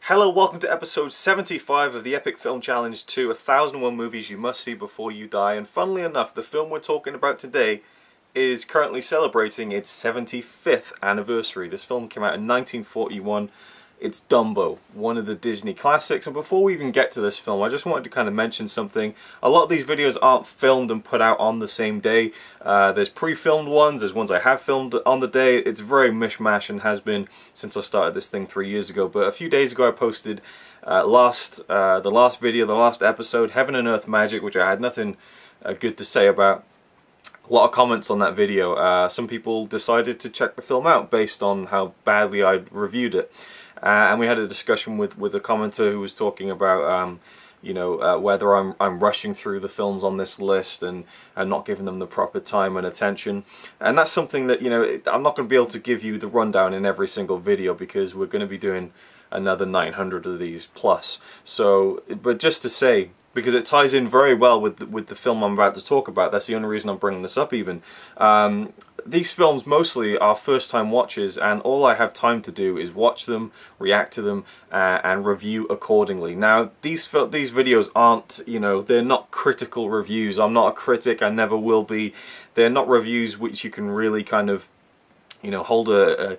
Hello, welcome to episode 75 of the Epic Film Challenge to 1001 Movies You Must See Before You Die. And funnily enough, the film we're talking about today is currently celebrating its 75th anniversary. This film came out in 1941. It's Dumbo, one of the Disney classics. And before we even get to this film, I just wanted to kind of mention something. A lot of these videos aren't filmed and put out on the same day. There's pre-filmed ones, there's ones I have filmed on the day. It's very mishmash and has been since I started this thing 3 years ago. But a few days ago I posted the last video, the last episode, Heaven and Earth Magic, which I had nothing good to say about. A lot of comments on that video. Some people decided to check the film out based on how badly I'd reviewed it. And we had a discussion with a commenter who was talking about, whether I'm rushing through the films on this list and not giving them the proper time and attention. And that's something that, I'm not going to be able to give you the rundown in every single video because we're going to be doing another 900 of these plus. So, but just to say, because it ties in very well with the film I'm about to talk about. That's the only reason I'm bringing this up even. These films mostly are first time watches, and all I have time to do is watch them, react to them, and review accordingly. Now these videos aren't, they're not critical reviews. I'm not a critic, I never will be. They're not reviews which you can really kind of, hold a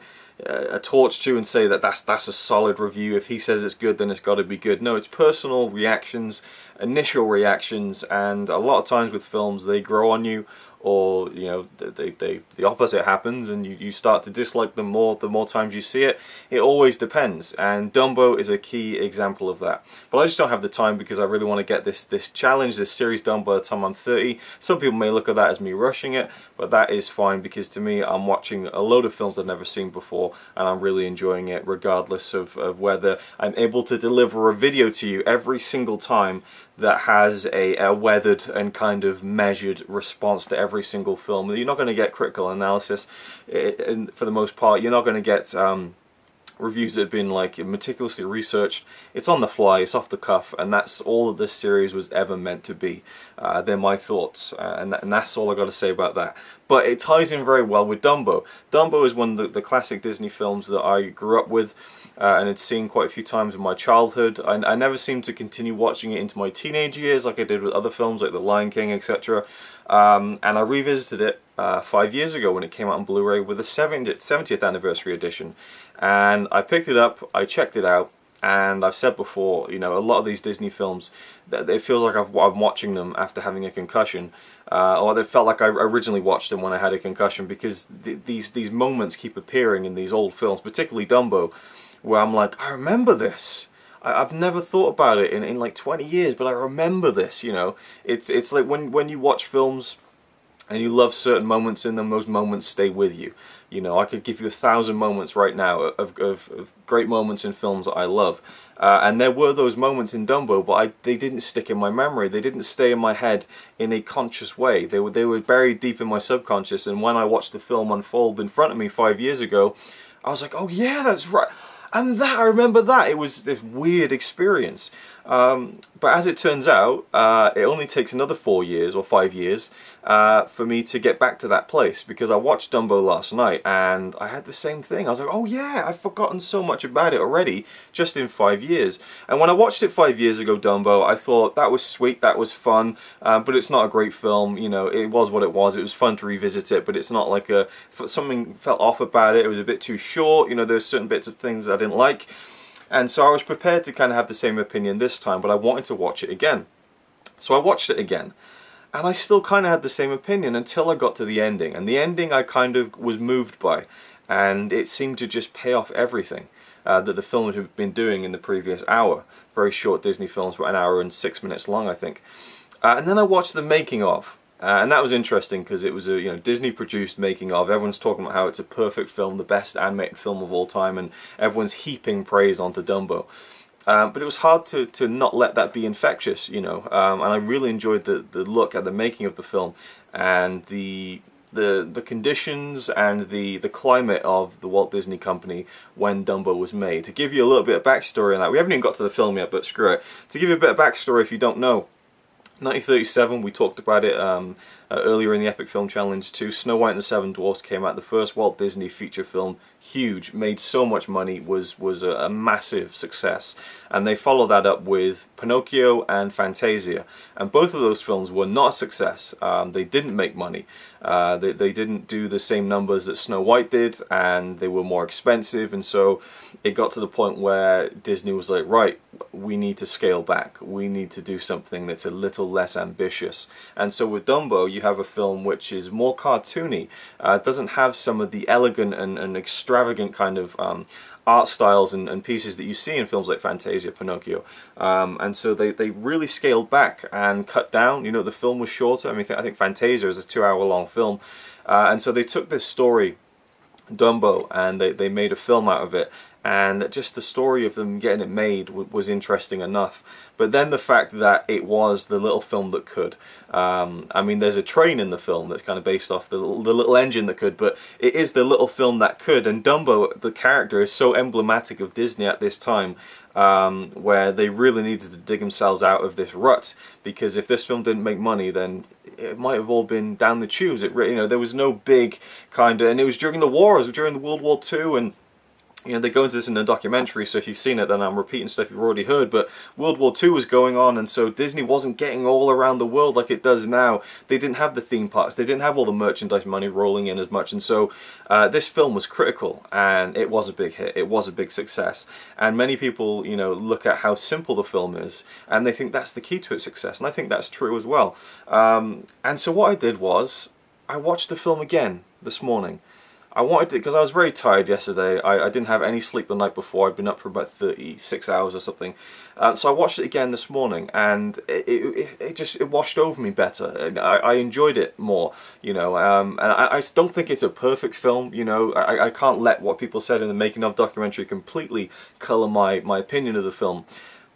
torch to and say that that's a solid review. If he says it's good, then it's got to be good. No, it's personal reactions, initial reactions, and a lot of times with films they grow on you, or the opposite happens and you start to dislike them more the more times you see it. It always depends, and Dumbo is a key example of that. But I just don't have the time because I really want to get this challenge, this series done by the time I'm 30. Some people may look at that as me rushing it, but that is fine because to me I'm watching a load of films I've never seen before and I'm really enjoying it regardless of whether I'm able to deliver a video to you every single time that has a weathered and kind of measured response to every single film. You're not going to get critical analysis, and for the most part you're not going to get reviews that have been like meticulously researched. It's on the fly, it's off the cuff, and that's all that this series was ever meant to be. They're my thoughts, and that's all I got to say about that. But it ties in very well with Dumbo. Dumbo is one of the classic Disney films that I grew up with and had seen quite a few times in my childhood. I never seemed to continue watching it into my teenage years like I did with other films like The Lion King, etc. And I revisited it 5 years ago when it came out on Blu-ray with the 70th anniversary edition. And I picked it up, I checked it out, and I've said before, a lot of these Disney films, it feels like I'm watching them after having a concussion, or it felt like I originally watched them when I had a concussion, because these moments keep appearing in these old films, particularly Dumbo, where I'm like, I remember this. I've never thought about it in like 20 years, but I remember this, It's like when you watch films and you love certain moments in them, those moments stay with you. I could give you 1,000 moments right now of great moments in films that I love. And there were those moments in Dumbo, but they didn't stick in my memory. They didn't stay in my head in a conscious way. They were buried deep in my subconscious, and when I watched the film unfold in front of me 5 years ago, I was like, oh yeah, that's right. And I remember that. It was this weird experience. But as it turns out, it only takes another 4 years or 5 years for me to get back to that place, because I watched Dumbo last night and I had the same thing. I was like, oh yeah, I've forgotten so much about it already just in 5 years. And when I watched it 5 years ago, Dumbo, I thought that was sweet, that was fun, but it's not a great film. It was what it was. It was fun to revisit it, but it's not like something felt off about it. It was a bit too short. There's certain bits of things I didn't like. And so I was prepared to kind of have the same opinion this time, but I wanted to watch it again. So I watched it again, and I still kind of had the same opinion until I got to the ending. And the ending I kind of was moved by, and it seemed to just pay off everything that the film had been doing in the previous hour. Very short Disney films, about 1 hour and 6 minutes long, I think. And then I watched the making of. And that was interesting because it was a Disney produced making of. Everyone's talking about how it's a perfect film, the best animated film of all time, and everyone's heaping praise onto Dumbo. But it was hard to not let that be infectious, and I really enjoyed the look at the making of the film and the conditions and the climate of the Walt Disney Company when Dumbo was made. To give you a little bit of backstory on that, we haven't even got to the film yet, but screw it. To give you a bit of backstory if you don't know, 1937, we talked about it earlier in the Epic Film Challenge too. Snow White and the Seven Dwarfs came out, the first Walt Disney feature film, huge, made so much money, was a massive success. And they followed that up with Pinocchio and Fantasia, and both of those films were not a success. They didn't make money. They didn't do the same numbers that Snow White did, and they were more expensive, and so it got to the point where Disney was like, right, we need to scale back. We need to do something that's a little less ambitious. And so with Dumbo, you have a film which is more cartoony. It doesn't have some of the elegant and extravagant kind of art styles and pieces that you see in films like Fantasia, Pinocchio. And so they really scaled back and cut down. You know, the film was shorter. I mean, I think Fantasia is a 2-hour-long film. And so they took this story, Dumbo, and they made a film out of it. And just the story of them getting it made was interesting enough. But then the fact that it was the little film that could. I mean, there's a train in the film that's kind of based off the little engine that could, but it is the little film that could. And Dumbo, the character, is so emblematic of Disney at this time, where they really needed to dig themselves out of this rut. Because if this film didn't make money, then it might have all been down the tubes. There was no big kind of, and it was during the war, it was during the World War II, and they go into this in the documentary, so if you've seen it, then I'm repeating stuff you've already heard, but World War II was going on, and so Disney wasn't getting all around the world like it does now. They didn't have the theme parks, they didn't have all the merchandise money rolling in as much, and so this film was critical, and it was a big hit, it was a big success, and many people, look at how simple the film is, and they think that's the key to its success, and I think that's true as well. And so what I did was, I watched the film again this morning. I wanted to, because I was very tired yesterday. I didn't have any sleep the night before. I'd been up for about 36 hours or something. So I watched it again this morning, and it washed over me better. I enjoyed it more, and I don't think it's a perfect film. I can't let what people said in the making of documentary completely colour my opinion of the film.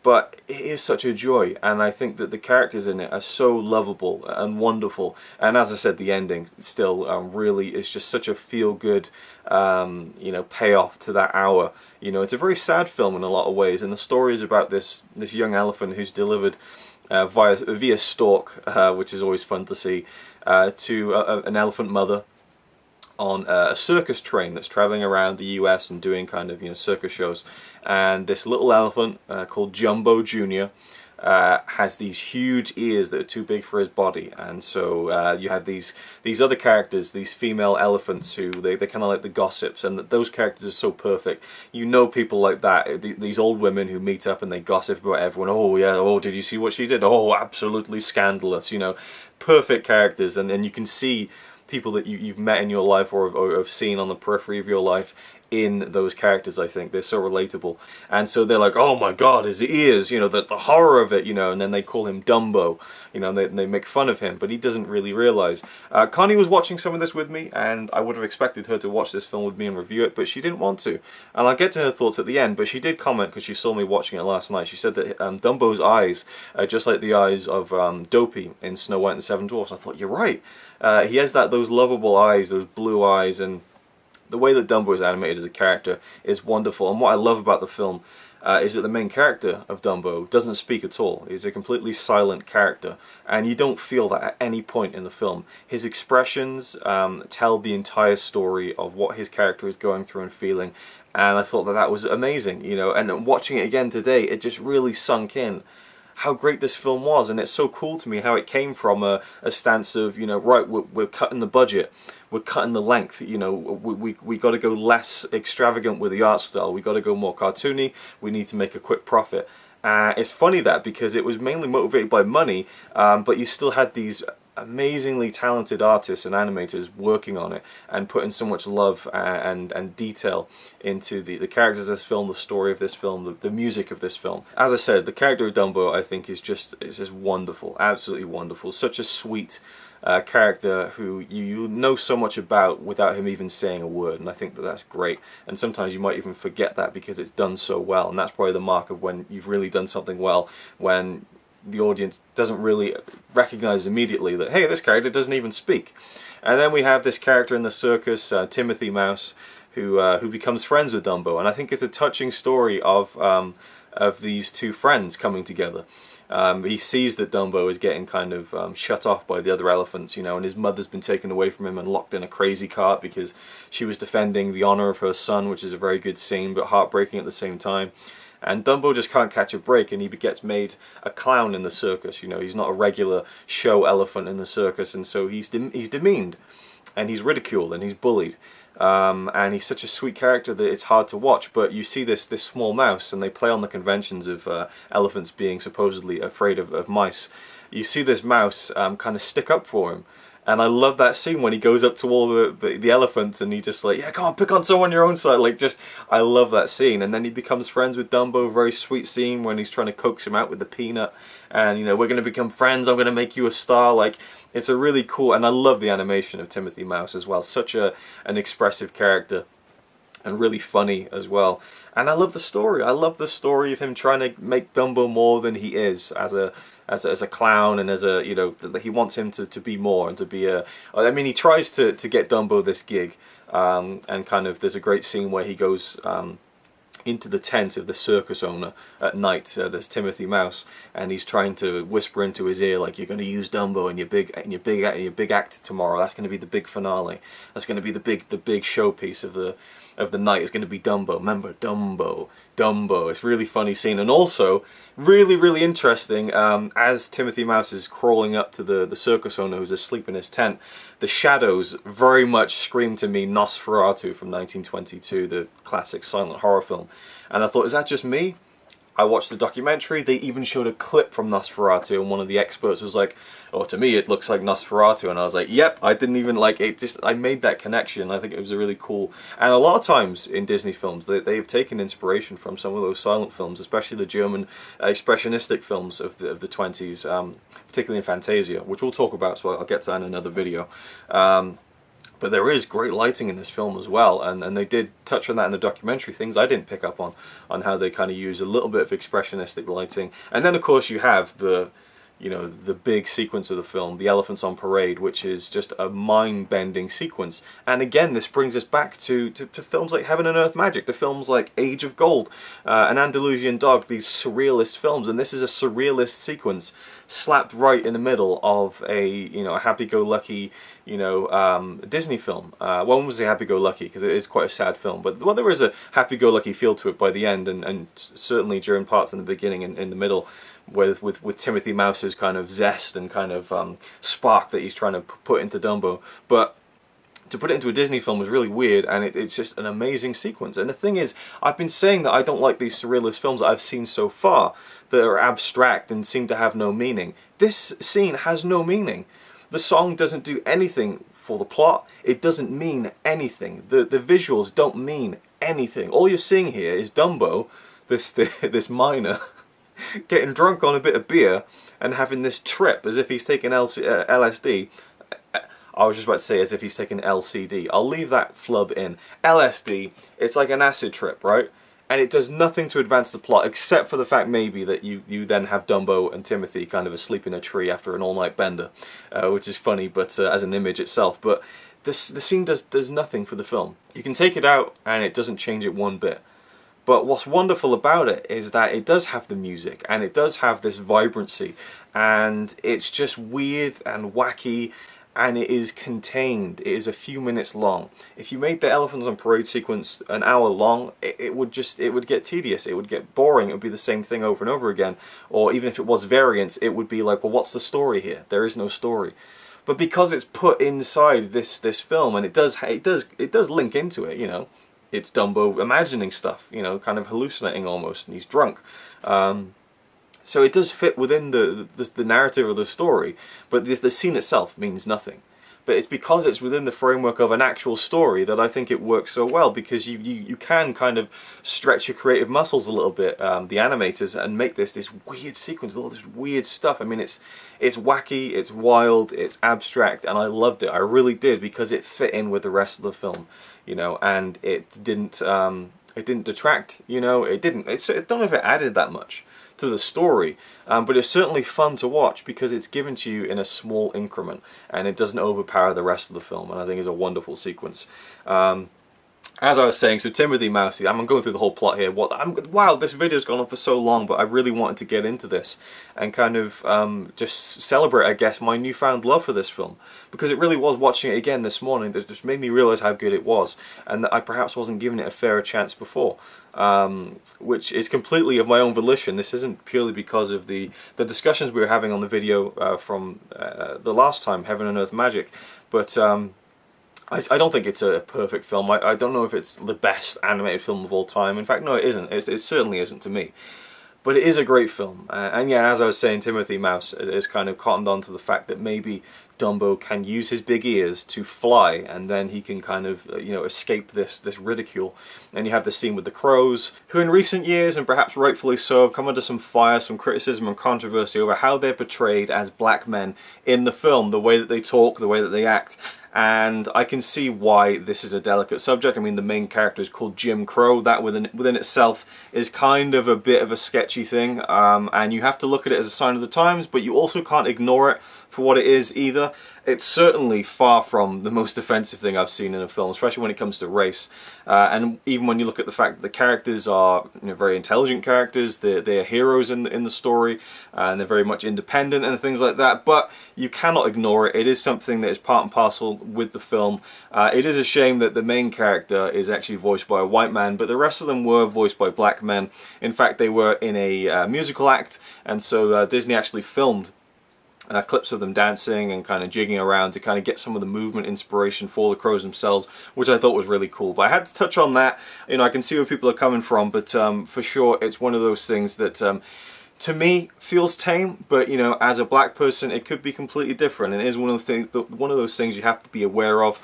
But it is such a joy, and I think that the characters in it are so lovable and wonderful. And as I said, the ending still really is just such a feel-good, payoff to that hour. It's a very sad film in a lot of ways, and the story is about this young elephant who's delivered via stalk, which is always fun to see, to an elephant mother on a circus train that's traveling around the US and doing kind of circus shows, and this little elephant called Jumbo Jr. Has these huge ears that are too big for his body, and so you have these other characters, these female elephants who they're kind of like the gossips, and those characters are so perfect. People like that, these old women who meet up and they gossip about everyone. Oh yeah, oh, did you see what she did? Oh, absolutely scandalous. Perfect characters, and you can see people that you've met in your life or have seen on the periphery of your life in those characters. I think they're so relatable, and so they're like, oh my god, his ears, the horror of it, and then they call him Dumbo, they make fun of him, but he doesn't really realize. Connie was watching some of this with me, and I would have expected her to watch this film with me and review it, but she didn't want to, and I'll get to her thoughts at the end. But she did comment, because she saw me watching it last night. She said that Dumbo's eyes are just like the eyes of Dopey in Snow White and the Seven Dwarfs. I thought, you're right. He has those lovable eyes, those blue eyes, and the way that Dumbo is animated as a character is wonderful. And what I love about the film is that the main character of Dumbo doesn't speak at all. He's a completely silent character, and you don't feel that at any point in the film. His expressions tell the entire story of what his character is going through and feeling, and I thought that was amazing, and watching it again today, it just really sunk in how great this film was. And it's so cool to me how it came from a stance of, right, we're cutting the budget, we're cutting the length, we got to go less extravagant with the art style, we got to go more cartoony, we need to make a quick profit. It's funny because it was mainly motivated by money, but you still had these amazingly talented artists and animators working on it and putting so much love and detail into the characters of this film, the story of this film, the music of this film. As I said, the character of Dumbo, I think, is just wonderful, absolutely wonderful. Such a sweet character who you know so much about without him even saying a word, and I think that's great. And sometimes you might even forget that because it's done so well, and that's probably the mark of when you've really done something well, when the audience doesn't really recognize immediately that, hey, this character doesn't even speak. And then we have this character in the circus, Timothy Mouse, who becomes friends with Dumbo, and I think it's a touching story of these two friends coming together. He sees that Dumbo is getting kind of shut off by the other elephants, you know, and his mother's been taken away from him and locked in a crazy cart because she was defending the honor of her son, which is a very good scene, but heartbreaking at the same time. And Dumbo just can't catch a break, and he gets made a clown in the circus. You know, he's not a regular show elephant in the circus, and so he's demeaned, and he's ridiculed, and he's bullied. And he's such a sweet character that it's hard to watch. But you see this small mouse, and they play on the conventions of elephants being supposedly afraid of mice. You see this mouse kind of stick up for him. And I love that scene when he goes up to all the elephants and he just like, yeah, come on, pick on someone your own side. Like, just, I love that scene. And then he becomes friends with Dumbo, very sweet scene when he's trying to coax him out with the peanut. And, you know, we're going to become friends, I'm going to make you a star. Like, it's a really cool, and I love the animation of Timothy Mouse as well. Such an expressive character. And really funny as well. And I love the story. I love the story of him trying to make Dumbo more than he is as a clown, and as a, you know, that he wants him to be more and to be a. I mean, he tries to get Dumbo this gig, and kind of there's a great scene where he goes into the tent of the circus owner at night. There's Timothy Mouse, and he's trying to whisper into his ear like, "You're going to use Dumbo in your big act tomorrow. That's going to be the big finale. That's going to be the big showpiece of the night. Is going to be Dumbo. Remember, Dumbo. It's a really funny scene, and also really interesting. As Timothy Mouse is crawling up to the circus owner who's asleep in his tent, the shadows very much scream to me Nosferatu from 1922, the classic silent horror film. And I thought, is that just me? I watched the documentary. They even showed a clip from Nosferatu, and one of the experts was like, "Oh, to me it looks like Nosferatu," and I was like, "Yep." I didn't even like it. Just I made that connection. I think it was a really cool. And a lot of times in Disney films, they've taken inspiration from some of those silent films, especially the German expressionistic films of the 20s, particularly in Fantasia, which we'll talk about. So I'll get to that in another video. But there is great lighting in this film as well, and they did touch on that in the documentary, things I didn't pick up on how they kind of use a little bit of expressionistic lighting. And then of course you have the big sequence of the film, the Elephants on Parade, which is just a mind-bending sequence. And again, this brings us back to films like Heaven and Earth Magic, to films like Age of Gold, An Andalusian Dog, these surrealist films. And this is a surrealist sequence slapped right in the middle of a happy-go-lucky Disney film. Well, I won't say happy-go-lucky because it is quite a sad film, but there is a happy-go-lucky feel to it by the end, and certainly during parts in the beginning and in the middle, with Timothy Mouse's kind of zest and kind of spark that he's trying to put into Dumbo. But to put it into a Disney film was really weird, and it's just an amazing sequence. And the thing is, I've been saying that I don't like these surrealist films that I've seen so far that are abstract and seem to have no meaning. This scene has no meaning. The song doesn't do anything for the plot. It doesn't mean anything. The visuals don't mean anything. All you're seeing here is Dumbo, this miner, getting drunk on a bit of beer and having this trip as if he's taking LSD. I was just about to say as if he's taking LCD. I'll leave that flub in. LSD, it's like an acid trip, right? And it does nothing to advance the plot except for the fact maybe that you then have Dumbo and Timothy kind of asleep in a tree after an all-night bender, which is funny, but as an image itself. But the scene does nothing for the film. You can take it out and it doesn't change it one bit. But what's wonderful about it is that it does have the music, and it does have this vibrancy, and it's just weird and wacky, and it is contained. It is a few minutes long. If you made the Elephants on Parade sequence an hour long, it would get tedious. It would get boring. It would be the same thing over and over again. Or even if it was variants, it would be like, well, what's the story here? There is no story. But because it's put inside this film, and it does link into it, you know. It's Dumbo imagining stuff, you know, kind of hallucinating almost, and he's drunk. So it does fit within the narrative of the story, but the scene itself means nothing. But it's because it's within the framework of an actual story that I think it works so well, because you can kind of stretch your creative muscles a little bit, the animators, and make this weird sequence, all this weird stuff. I mean, it's wacky, it's wild, it's abstract, and I loved it. I really did, because it fit in with the rest of the film, you know, and it didn't detract, you know, I don't know if it added that much to the story, but it's certainly fun to watch because it's given to you in a small increment, and it doesn't overpower the rest of the film, and I think it's a wonderful sequence. as I was saying, so Timothy Mousey, I'm going through the whole plot here. Wow, this video's gone on for so long, but I really wanted to get into this and kind of just celebrate, I guess, my newfound love for this film. Because it really was, watching it again this morning, that just made me realise how good it was, and that I perhaps wasn't giving it a fairer chance before. Which is completely of my own volition. This isn't purely because of the discussions we were having on the video from the last time, Heaven and Earth Magic, but I don't think it's a perfect film. I don't know if it's the best animated film of all time. In fact, no, it isn't. It certainly isn't to me. But it is a great film. And yeah, as I was saying, Timothy Mouse is kind of cottoned on to the fact that maybe Dumbo can use his big ears to fly, and then he can kind of, you know, escape this ridicule. And you have the scene with the crows, who in recent years, and perhaps rightfully so, have come under some fire, some criticism and controversy over how they're portrayed as black men in the film, the way that they talk, the way that they act. And I can see why this is a delicate subject. I mean, the main character is called Jim Crow. That within itself is kind of a bit of a sketchy thing, and you have to look at it as a sign of the times, but you also can't ignore it for what it is either. It's certainly far from the most offensive thing I've seen in a film, especially when it comes to race. And even when you look at the fact that the characters are, you know, very intelligent characters, they're heroes in the story, and they're very much independent and things like that. But you cannot ignore it. It is something that is part and parcel with the film. It is a shame that the main character is actually voiced by a white man, but the rest of them were voiced by black men. In fact, they were in a musical act, and so Disney actually filmed clips of them dancing and kind of jigging around to kind of get some of the movement inspiration for the crows themselves, which I thought was really cool. But I had to touch on that. You know, I can see where people are coming from, but for sure it's one of those things that to me feels tame, but you know, as a black person it could be completely different, and it is one of those things you have to be aware of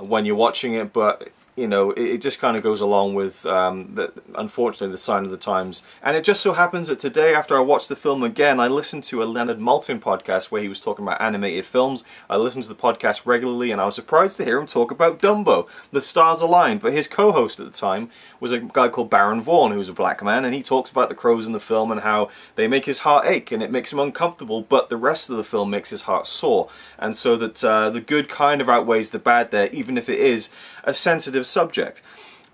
when you're watching it. But you know, it just kind of goes along with, unfortunately, the sign of the times. And it just so happens that today, after I watched the film again, I listened to a Leonard Maltin podcast where he was talking about animated films. I listened to the podcast regularly, and I was surprised to hear him talk about Dumbo. The stars aligned, but his co-host at the time was a guy called Baron Vaughn, who's a black man, and he talks about the crows in the film and how they make his heart ache, and it makes him uncomfortable, but the rest of the film makes his heart sore. And so that the good kind of outweighs the bad there, even if it is a sensitive subject.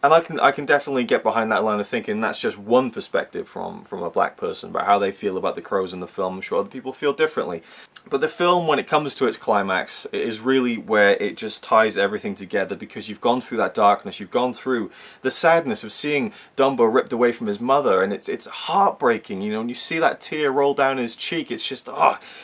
And I can definitely get behind that line of thinking. That's just one perspective from a black person about how they feel about the crows in the film. I'm sure other people feel differently. But the film, when it comes to its climax, is really where it just ties everything together, because you've gone through that darkness, you've gone through the sadness of seeing Dumbo ripped away from his mother, and it's heartbreaking, you know, and you see that tear roll down his cheek. It's just,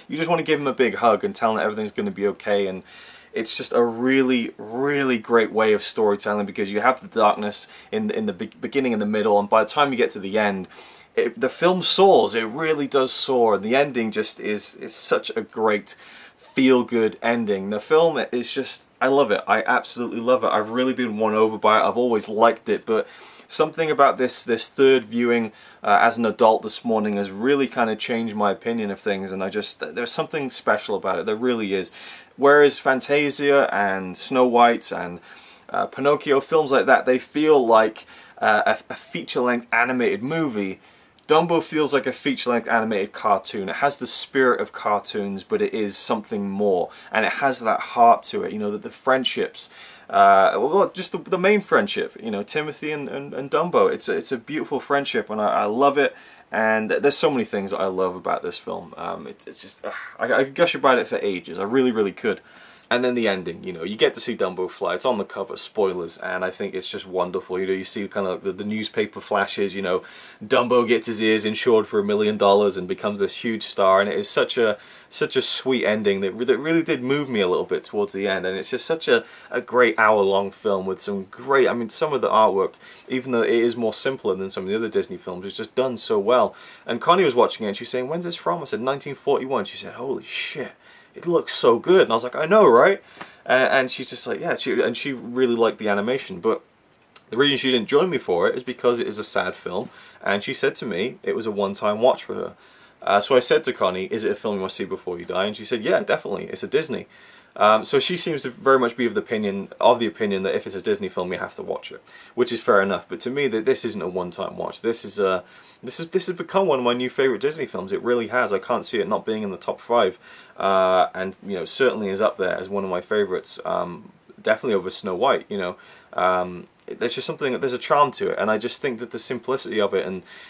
you just want to give him a big hug and tell him that everything's going to be okay. And it's just a really, really great way of storytelling, because you have the darkness in the beginning and the middle, and by the time you get to the end, the film soars. It really does soar, and the ending just is such a great feel-good ending. The film is just, I love it. I absolutely love it. I've really been won over by it. I've always liked it, but something about this third viewing as an adult this morning has really kind of changed my opinion of things, and there's something special about it. There really is. Whereas Fantasia and Snow White and Pinocchio, films like that, they feel like a feature-length animated movie. Dumbo feels like a feature-length animated cartoon. It has the spirit of cartoons, but it is something more, and it has that heart to it. You know, the friendships, well, just the main friendship. You know, Timothy and Dumbo. It's a beautiful friendship, and I love it. And there's so many things that I love about this film. It's just, I could gush about it for ages. I really, really could. And then the ending, you know, you get to see Dumbo fly. It's on the cover, spoilers, and I think it's just wonderful. You know, you see kind of the newspaper flashes, you know, Dumbo gets his ears insured for $1 million and becomes this huge star, and it is such a sweet ending that really did move me a little bit towards the end. And it's just such a great hour-long film with some great, I mean, some of the artwork, even though it is more simpler than some of the other Disney films, is just done so well. And Connie was watching it, and she was saying, "When's this from?" I said, 1941. She said, "Holy shit, it looks so good." And I was like, "I know, right?" And she's just like, "Yeah," she really liked the animation. But the reason she didn't join me for it is because it is a sad film, and she said to me it was a one-time watch for her. So I said to Connie, "Is it a film you must see before you die?" And she said, "Yeah, definitely. It's a Disney." So she seems to very much be of the opinion that if it's a Disney film, you have to watch it, which is fair enough. But to me, that this isn't a one-time watch. This has become one of my new favorite Disney films. It really has. I can't see it not being in the top 5, and you know, certainly is up there as one of my favorites. definitely over Snow White, you know. There's just something, there's a charm to it, and I just think that the simplicity of it,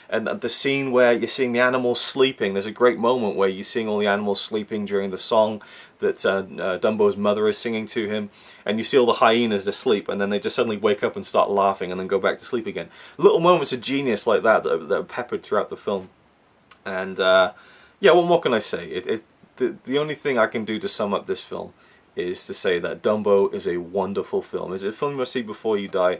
and the scene where you're seeing the animals sleeping, there's a great moment where you're seeing all the animals sleeping during the song that Dumbo's mother is singing to him, and you see all the hyenas asleep, and then they just suddenly wake up and start laughing and then go back to sleep again. Little moments of genius like that that are peppered throughout the film. And yeah, what more can I say? The only thing I can do to sum up this film is to say that Dumbo is a wonderful film. Is it a film you must see before you die?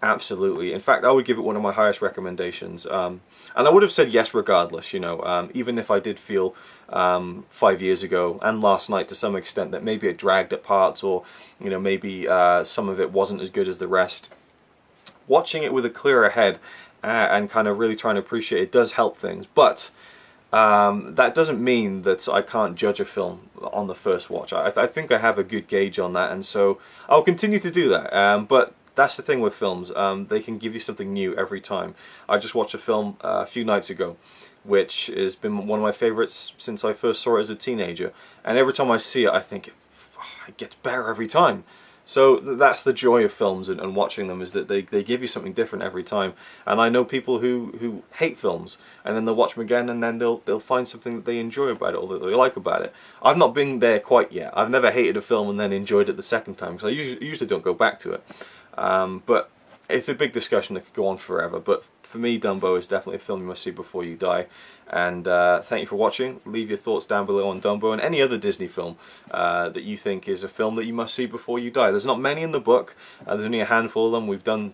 Absolutely. In fact, I would give it one of my highest recommendations. And I would have said yes regardless, you know, even if I did feel 5 years ago and last night to some extent that maybe it dragged at parts, or, you know, maybe some of it wasn't as good as the rest. Watching it with a clearer head and kind of really trying to appreciate it does help things, but that doesn't mean that I can't judge a film on the first watch. I think I have a good gauge on that, and so I'll continue to do that. But that's the thing with films, they can give you something new every time. I just watched a film a few nights ago, which has been one of my favourites since I first saw it as a teenager, and every time I see it I think it gets better every time. So that's the joy of films and watching them, is that they give you something different every time. And I know people who hate films, and then they'll watch them again, and then they'll find something that they enjoy about it, or that they like about it. I've not been there quite yet. I've never hated a film and then enjoyed it the second time, because I usually don't go back to it. But it's a big discussion that could go on forever. But for me, Dumbo is definitely a film you must see before you die. And thank you for watching. Leave your thoughts down below on Dumbo and any other Disney film that you think is a film that you must see before you die. There's not many in the book. There's only a handful of them. We've done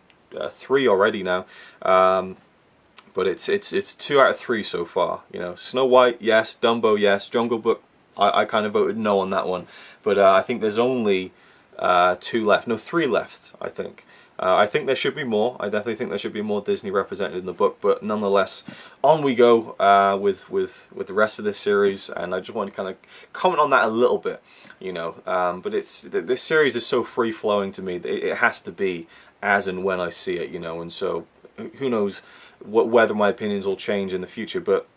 3 already now. But it's 2 out of 3 so far. You know, Snow White, yes. Dumbo, yes. Jungle Book, I kind of voted no on that one. But I think there's only 2 left. No, 3 left, I think. I think there should be more. I definitely think there should be more Disney represented in the book, but nonetheless, on we go with the rest of this series, and I just want to kind of comment on that a little bit, you know. But this series is so free flowing to me that it has to be as and when I see it, you know. And so who knows whether my opinions will change in the future, but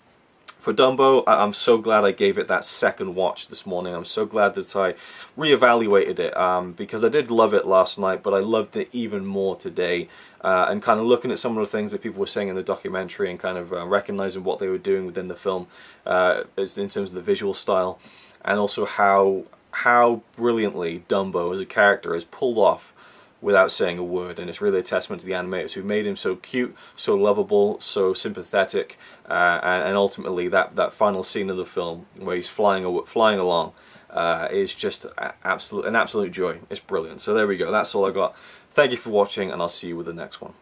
for Dumbo, I'm so glad I gave it that second watch this morning. I'm so glad that I reevaluated it, because I did love it last night, but I loved it even more today. And kind of looking at some of the things that people were saying in the documentary, and kind of recognizing what they were doing within the film in terms of the visual style, and also how brilliantly Dumbo as a character is pulled off without saying a word. And it's really a testament to the animators who made him so cute, so lovable, so sympathetic, and ultimately that final scene of the film where he's flying along is just an absolute joy. It's brilliant. So there we go, that's all I got. Thank you for watching, and I'll see you with the next one.